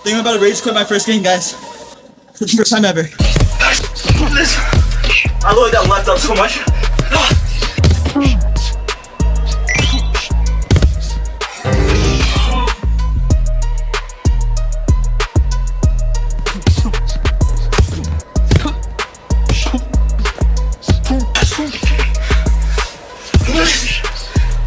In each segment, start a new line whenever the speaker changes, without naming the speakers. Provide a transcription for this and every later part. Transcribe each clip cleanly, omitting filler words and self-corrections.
think I'm about to rage quit my first game, guys. For the first time ever. I loaded that left up so much.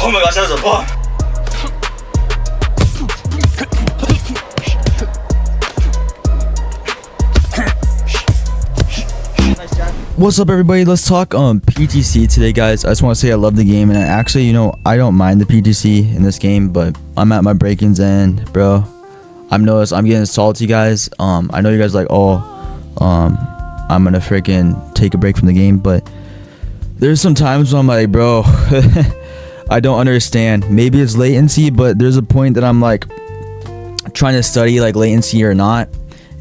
Oh my gosh, that was a bomb.
What's up, everybody? Let's talk PTC today, guys. I just want to say I love the game, and actually, you know, I don't mind the PTC in this game, but I'm at my break-ins end, bro. I've noticed I'm getting salty, guys. I know you guys are like, oh, I'm gonna freaking take a break from the game, but there's some times when I'm like, bro, I don't understand. Maybe it's latency, but there's a point that I'm like trying to study like latency or not.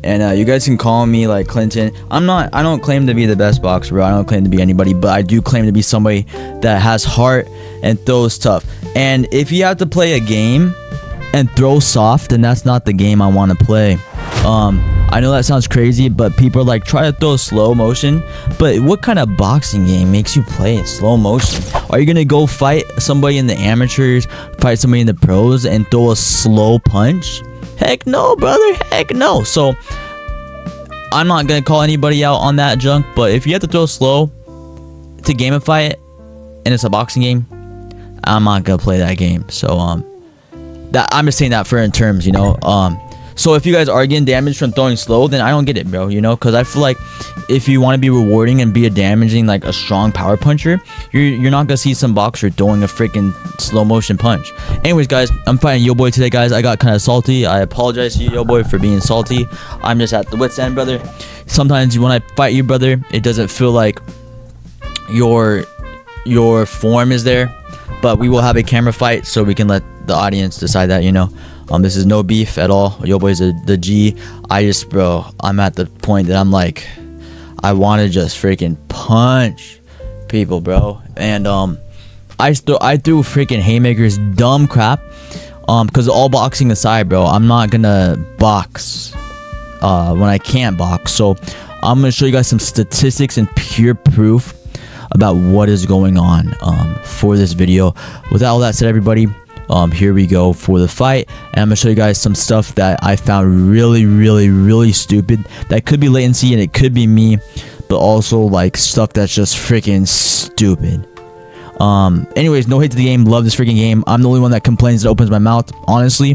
And you guys can call me like Clinton. I don't claim to be the best boxer, bro. I don't claim to be anybody, but I do claim to be somebody that has heart and throws tough. And if you have to play a game and throw soft, then that's not the game I want to play. I know that sounds crazy, but people are like, try to throw slow motion. But what kind of boxing game makes you play it slow motion? Are you gonna go fight somebody in the amateurs, fight somebody in the pros, and throw a slow punch? Heck no, brother. Heck no. So I'm not gonna call anybody out on that junk, but if you have to throw slow to gamify it and it's a boxing game, I'm not gonna play that game. So that I'm just saying that for in terms, you know. So if you guys are getting damage from throwing slow, then I don't get it, bro, you know, because I feel like if you want to be rewarding and be a damaging, like a strong power puncher, you're not gonna see some boxer throwing a freaking slow motion punch. Anyways, guys, I'm fighting Yo Boy today, guys. I got kind of salty. I apologize to you, Yo Boy, for being salty. I'm just at the wit's end, brother. Sometimes when I fight you, brother, it doesn't feel like your form is there, but we will have a camera fight so we can let the audience decide that, you know. This is no beef at all. Yo Boy's the G. I just, bro, I'm at the point that I'm like, I want to just freaking punch people, bro. And I threw freaking haymakers, dumb crap. Because all boxing aside, bro, I'm not gonna box when I can't box. So I'm gonna show you guys some statistics and pure proof about what is going on for this video. With all that said, everybody, here we go for the fight, and I'm gonna show you guys some stuff that I found really stupid. That could be latency and it could be me, but also like stuff that's just freaking stupid. Anyways, no hate to the game. Love this freaking game. I'm the only one that complains that opens my mouth, honestly.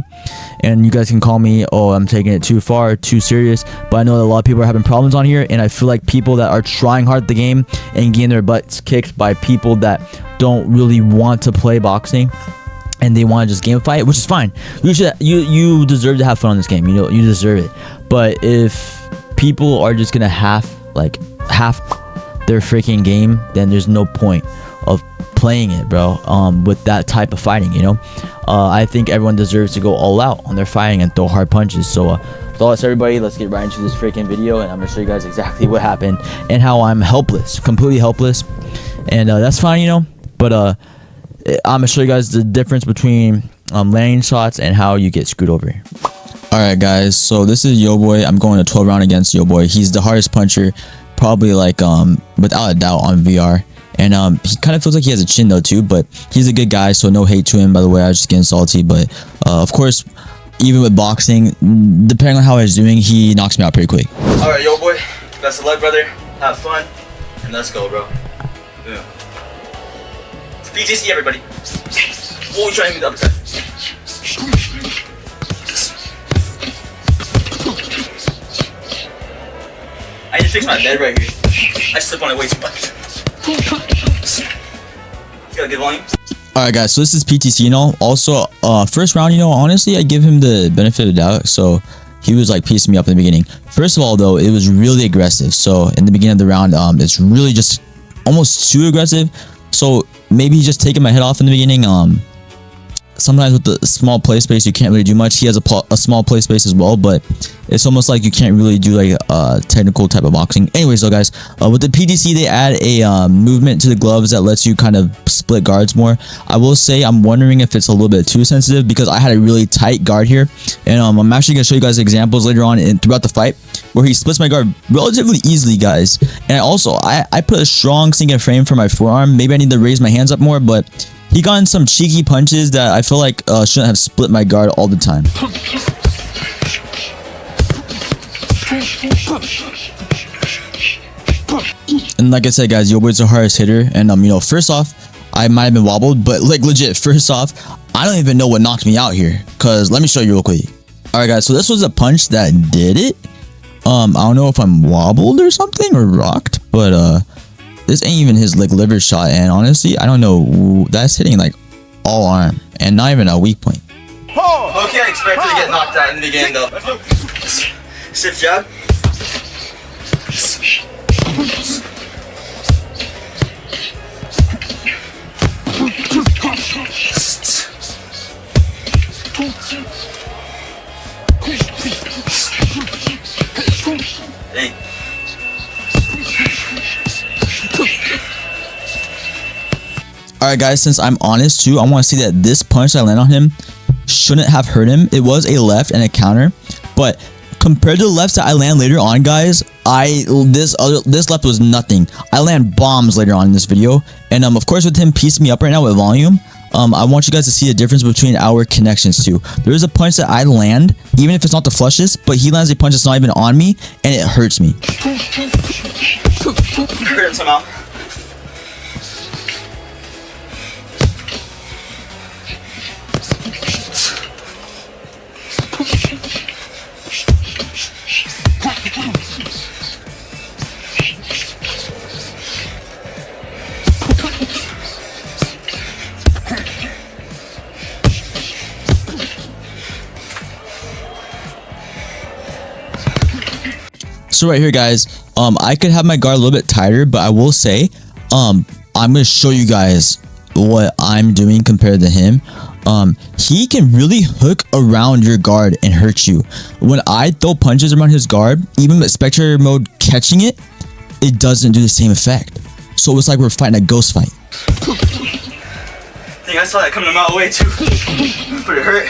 And you guys can call me, oh, I'm taking it too far, too serious. But I know that a lot of people are having problems on here, and I feel like people that are trying hard at the game and getting their butts kicked by people that don't really want to play boxing, and they want to just gamify it, which is fine. You deserve to have fun on this game. You know, you deserve it. But if people are just gonna half their freaking game, then there's no point of playing it, bro. With that type of fighting, you know. I think everyone deserves to go all out on their fighting and throw hard punches. So with all this, everybody, let's get right into this freaking video, and I'm gonna show you guys exactly what happened and how I'm helpless, completely helpless. And that's fine, you know. But I'm gonna show you guys the difference between landing shots and how you get screwed over. Alright, guys, so this is Yo Boy. I'm going to 12 round against Yo Boy. He's the hardest puncher, probably, like without a doubt, on VR. And he kind of feels like he has a chin though too, but he's a good guy, so no hate to him, by the way. I was just getting salty. But of course, even with boxing, depending on how he's doing, he knocks me out pretty quick.
Alright, Yo Boy, best of luck, brother. Have fun, and let's go, bro. Yeah. PTC, everybody. Oh, you're trying to the other side. I just fixed my bed right here. I sleep on it way too much. You got good volume?
Alright, guys, so this is PTC, you know. Also, first round, you know, honestly, I give him the benefit of the doubt. So he was like piecing me up in the beginning. First of all, though, it was really aggressive. So in the beginning of the round, it's really just almost too aggressive. So maybe he's just taking my head off in the beginning. Sometimes with the small play space, you can't really do much. He has a small play space as well, but it's almost like you can't really do like a technical type of boxing. Anyways, though, guys, with the PTC, they add a movement to the gloves that lets you kind of split guards more. I will say I'm wondering if it's a little bit too sensitive, because I had a really tight guard here, and I'm actually gonna show you guys examples later on throughout the fight where he splits my guard relatively easily, guys. And also I put a strong sinking frame for my forearm. Maybe I need to raise my hands up more, but he got in some cheeky punches that I feel like shouldn't have split my guard all the time. And like I said, guys, your boy's the hardest hitter, and you know, first off, I might have been wobbled, but like legit, first off, I don't even know what knocked me out here, cause let me show you real quick. All right, guys, so this was a punch that did it. I don't know if I'm wobbled or something or rocked, but this ain't even his like liver shot, and honestly, I don't know, that's hitting like all arm and not even a weak point.
Okay, I expected to get knocked out in the beginning though. Stiff jab. Hey.
Alright, guys, since I'm honest too, I want to see that this punch I land on him shouldn't have hurt him. It was a left and a counter, but compared to the lefts that I land later on, guys, this left was nothing. I land bombs later on in this video, and of course with him piecing me up right now with volume, I want you guys to see the difference between our connections too. There is a punch that I land, even if it's not the flushest, but he lands a punch that's not even on me, and it hurts me.
Hurt him somehow.
So right here, guys, I could have my guard a little bit tighter, but I will say, I'm gonna show you guys what I'm doing compared to him. He can really hook around your guard and hurt you. When I throw punches around his guard, even with spectator mode catching it, it doesn't do the same effect. So it's like we're fighting a ghost fight.
I think I saw that coming a mile away too. But it hurt.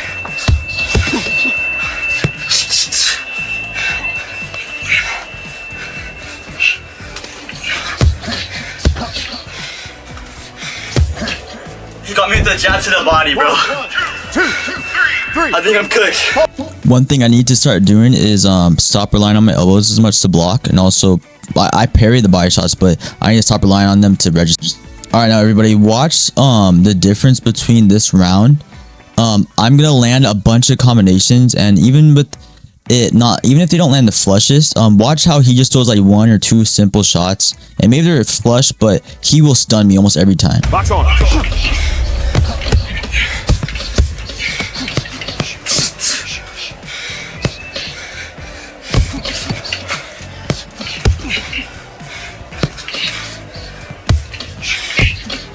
He got me with the jab to the body, bro.
1, 2, 3.
I think I'm cooked.
One thing I need to start doing is stop relying on my elbows as much to block, and also I parry the body shots, but I need to stop relying on them to register. All right, now everybody, watch the difference between this round. I'm gonna land a bunch of combinations, and even with it not, even if they don't land the flushest, watch how he just throws like 1 or 2 simple shots, and maybe they're flush, but he will stun me almost every time.
Box on.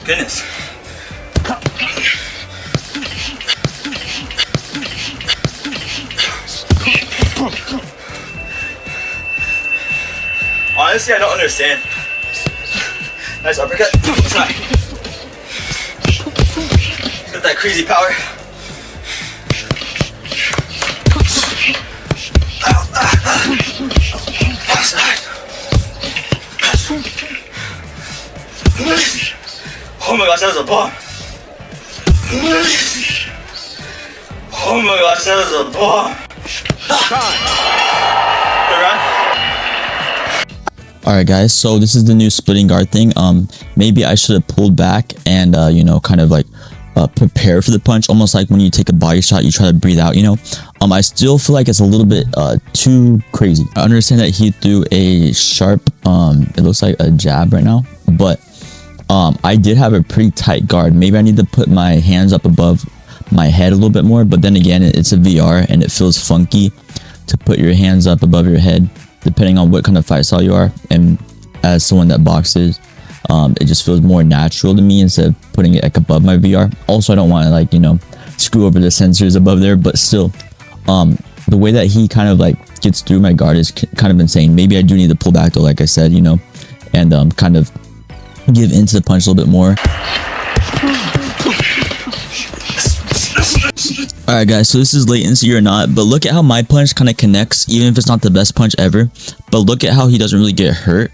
Goodness. Honestly, I don't understand. Nice uppercut. Try. Got that crazy power. Oh my gosh, that was a bomb. Oh my gosh, that was a bomb. Good round.
Alright, guys, so this is the new splitting guard thing. Maybe I should have pulled back and you know, kind of like prepare for the punch, almost like when you take a body shot, you try to breathe out, you know. I still feel like it's a little bit too crazy. I understand that he threw a sharp it looks like a jab right now, but I did have a pretty tight guard. Maybe I need to put my hands up above my head a little bit more, but then again, it's a VR and it feels funky to put your hands up above your head depending on what kind of fight style you are. And as someone that boxes, it just feels more natural to me instead of putting it like above my VR. Also, I don't want to, like, you know, screw over the sensors above there, but still, the way that he kind of like gets through my guard is kind of insane. Maybe I do need to pull back though, like I said, you know, and kind of give into the punch a little bit more. Alright guys, so this is latency or not, but look at how my punch kind of connects, even if it's not the best punch ever. But look at how he doesn't really get hurt.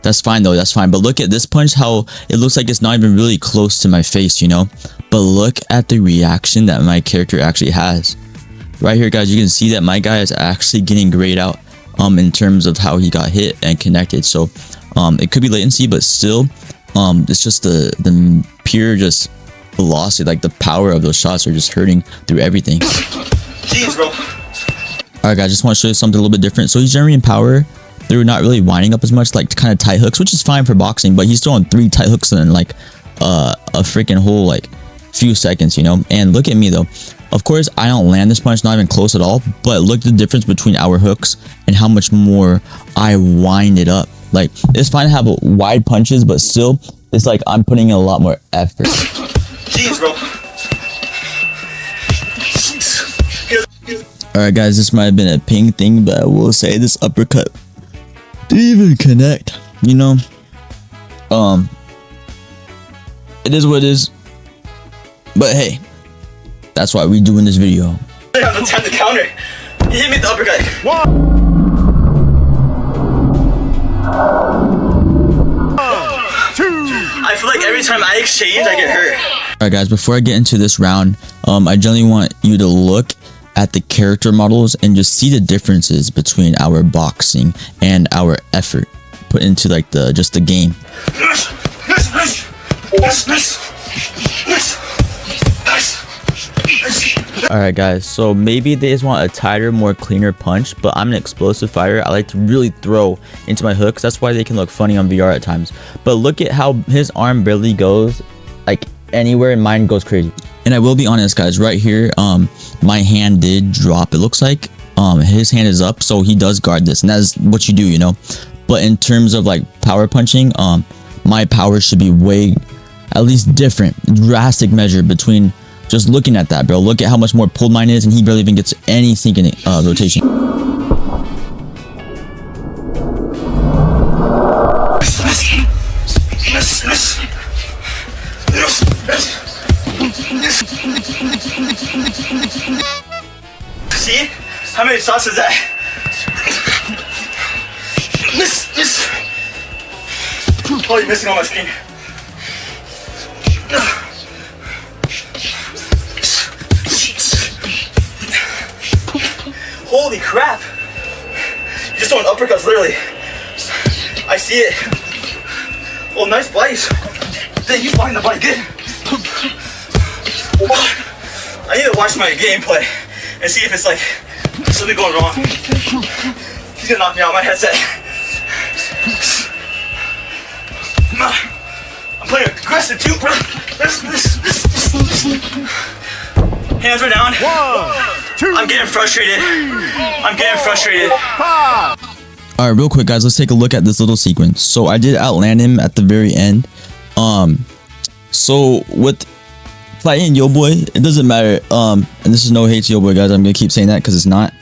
That's fine though, that's fine. But look at this punch, how it looks like it's not even really close to my face, you know. But look at the reaction that my character actually has. Right here guys, you can see that my guy is actually getting grayed out in terms of how he got hit and connected. So it could be latency, but still it's just the pure just velocity, like the power of those shots are just hurting through everything.
Jeez, bro.
Alright guys, just want to show you something a little bit different. So he's generating power through not really winding up as much, like kind of tight hooks, which is fine for boxing, but he's throwing 3 tight hooks in like a freaking whole like few seconds, you know. And look at me though, of course I don't land this punch, not even close at all, but look at the difference between our hooks and how much more I wind it up. Like it's fine to have wide punches, but still it's like I'm putting in a lot more effort.
Jeez, bro.
Alright guys, this might have been a ping thing, but I will say this uppercut didn't even connect, you know. It is what it is, but hey, that's why we doing this video.
I have the time to counter. He hit me with the uppercut. I feel like every time I exchange, I get hurt.
Alright guys, before I get into this round, I generally want you to look at the character models and just see the differences between our boxing and our effort put into like just the game. Alright guys, so maybe they just want a tighter, more cleaner punch, but I'm an explosive fighter. I like to really throw into my hooks. That's why they can look funny on VR at times. But look at how his arm barely goes like anywhere and mine goes crazy. And I will be honest guys, right here my hand did drop. It looks like his hand is up, so he does guard this, and that's what you do, you know. But in terms of like power punching, my power should be way at least different, drastic measure between just looking at that, bro. Look at how much more pulled mine is, and he barely even gets any sinking rotation.
See? How many shots is that? Miss. Oh, you're missing on my screen. Holy crap! You're just throwing uppercuts, literally. I see it. Oh, nice bodies. Dang, you find the body good. I need to watch my gameplay and see if it's like something going wrong. He's gonna knock me out of my headset. I'm playing aggressive too, bro. Hands are down.
1, 2,
I'm getting frustrated. I'm getting frustrated.
5.
Alright, real quick guys, let's take a look at this little sequence. So I did outland him at the very end. So with fighting Yo Boy, it doesn't matter. And this is no hate to Yo Boy guys, I'm gonna keep saying that because it's not.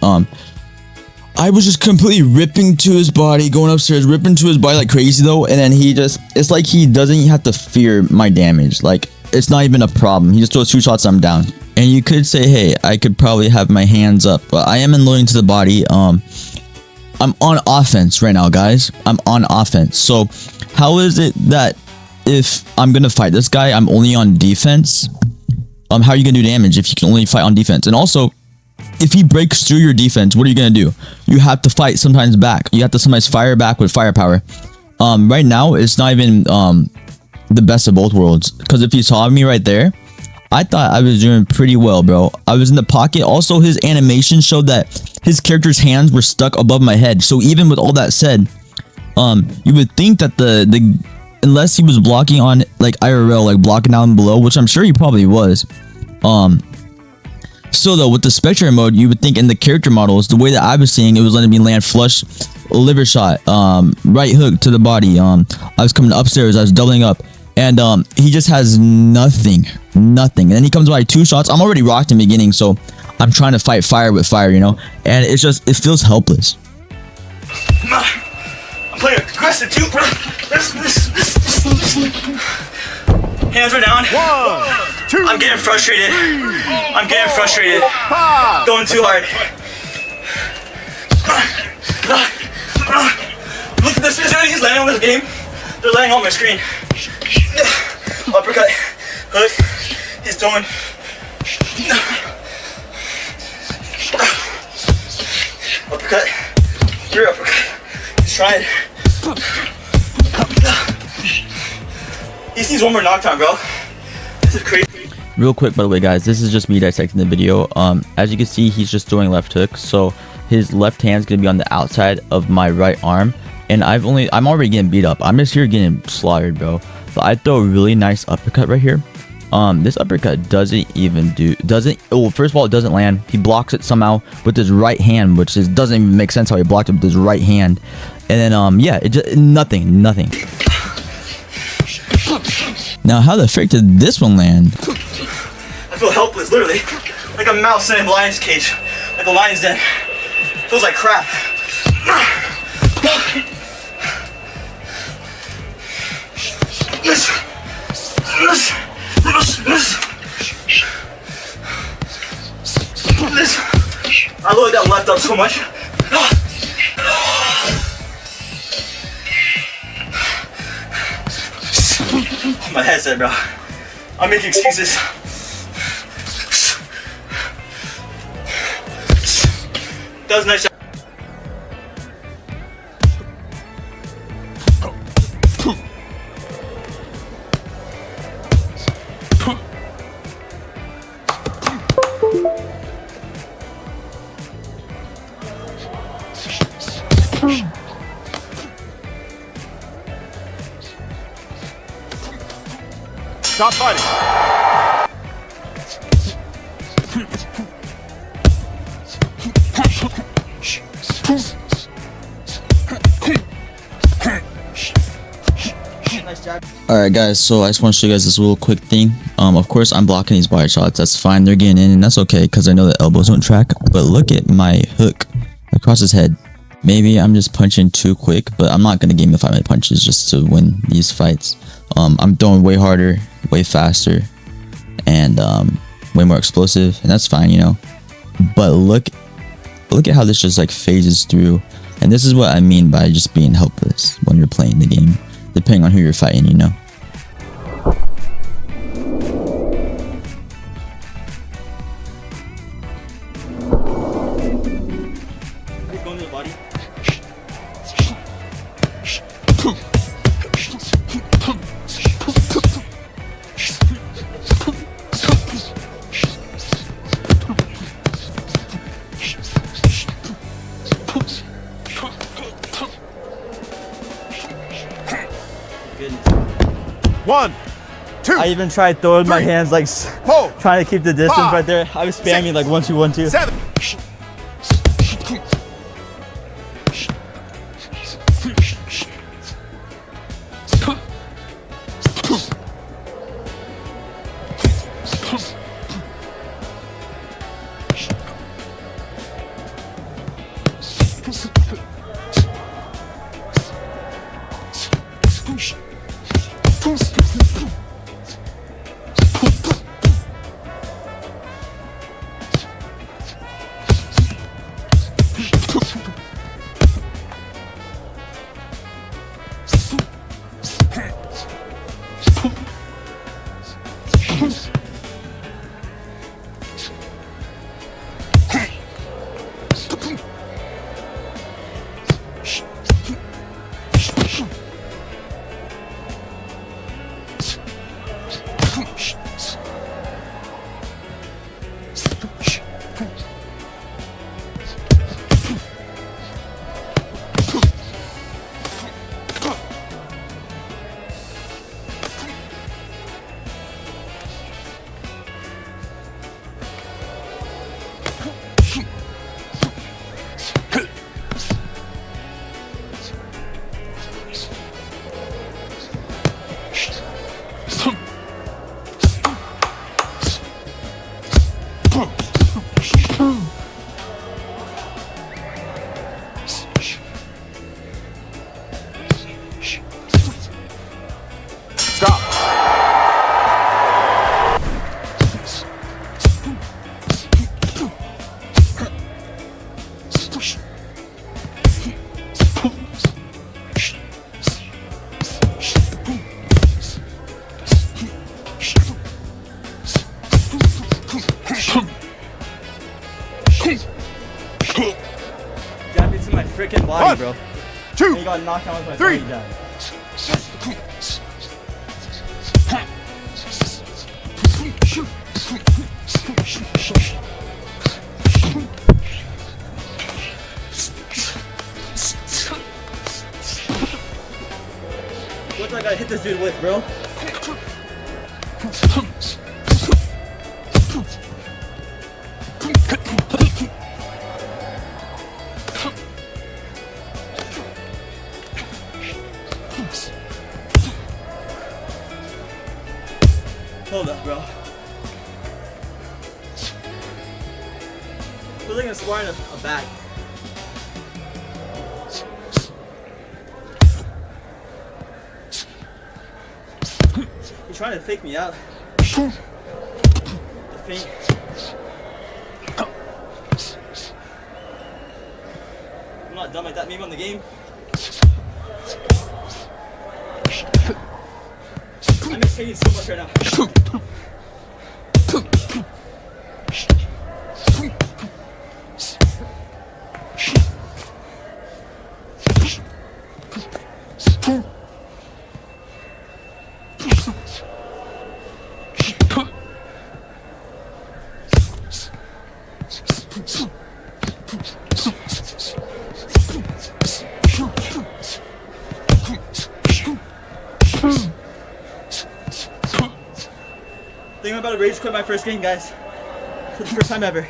I was just completely ripping to his body, going upstairs, ripping to his body like crazy though, and then he just, it's like he doesn't even have to fear my damage. Like it's not even a problem. He just throws 2 shots, I'm down. And you could say, hey, I could probably have my hands up, but I am unloading to the body. I'm on offense right now, guys. I'm on offense. So how is it that if I'm gonna fight this guy, I'm only on defense? How are you gonna do damage if you can only fight on defense? And also, if he breaks through your defense, what are you gonna do? You have to fight sometimes back. You have to sometimes fire back with firepower. Right now, it's not even the best of both worlds. Because if you saw me right there, I thought I was doing pretty well, bro. I was in the pocket. Also, his animation showed that his character's hands were stuck above my head. So even with all that said, you would think that the unless he was blocking on like IRL, like blocking down below, which I'm sure he probably was. Still though, with the spectrum mode, you would think in the character models, the way that I was seeing, it was letting me land flush, liver shot, right hook to the body. I was coming upstairs, I was doubling up, and he just has nothing. And then he comes by 2 shots. I'm already rocked in the beginning, so I'm trying to fight fire with fire, you know, and it feels helpless.
I'm playing aggressive too. Hands are down.
1, 2,
I'm getting frustrated.
3,
I'm getting frustrated.
5.
Going too hard. Look at this. Is he's landing on this game? They're landing on my screen. Uppercut. Hook. He's doing. Uppercut. Rear uppercut. He's trying. He needs one more knockdown, bro. This is crazy.
Real quick, by the way, guys, this is just me dissecting the video. As you can see, he's just doing left hook, so his left hand's gonna be on the outside of my right arm, and I'm already getting beat up. I'm just here getting slaughtered, bro. So I throw a really nice uppercut right here. This uppercut first of all, it doesn't land. He blocks it somehow with his right hand, which doesn't even make sense how he blocked it with his right hand. And then yeah, it just nothing. Now, how the frick did this one land?
I feel helpless, literally. Like a mouse in a lion's cage. Like a lion's den. Feels like crap. I loaded that left up so much. My headset, bro. I'm making excuses. That was a nice shot.
Stop fighting.
Alright guys, so I just want to show you guys this little quick thing. Of course I'm blocking these body shots. That's fine, they're getting in, and that's okay because I know that elbows don't track. But look at my hook across his head. Maybe I'm just punching too quick, but I'm not gonna game the 5-minute punches just to win these fights. I'm throwing way harder, way faster, and way more explosive, and that's fine, you know. But look at how this just like phases through, and this is what I mean by just being helpless when you're playing the game, depending on who you're fighting, you know.
He's going to the body. Goodness.
1, 2,
I even tried throwing my hands like
4,
trying to keep the distance
5,
right there. I was spamming like 1 2 1 2.
7.
freaking body,
1,
bro.
2,
He got knocked out with my
3.
body down. What's I gotta hit this dude with, bro? Hold up, bro. Feels like I'm sparring a bag. He's trying to fake me out. The feint. I'm not dumb like that. Maybe on the game. I'm excited so much right now. I think I'm about to rage quit my first game, guys. For the first time ever.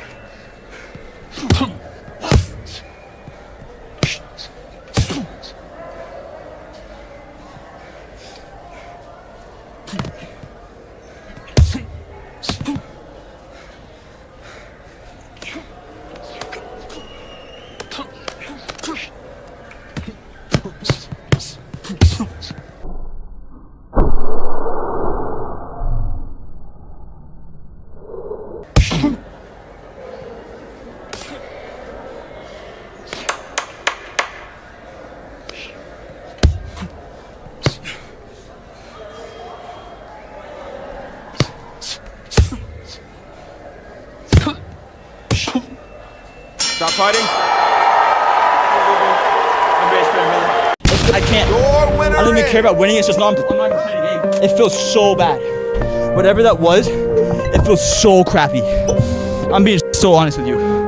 Stop fighting.
I'm rage quitting, brother. I can't.
Your winner
I don't even care about winning. It's just I'm not even playing the game. It feels so bad. Whatever that was, it feels so crappy. I'm being so honest with you.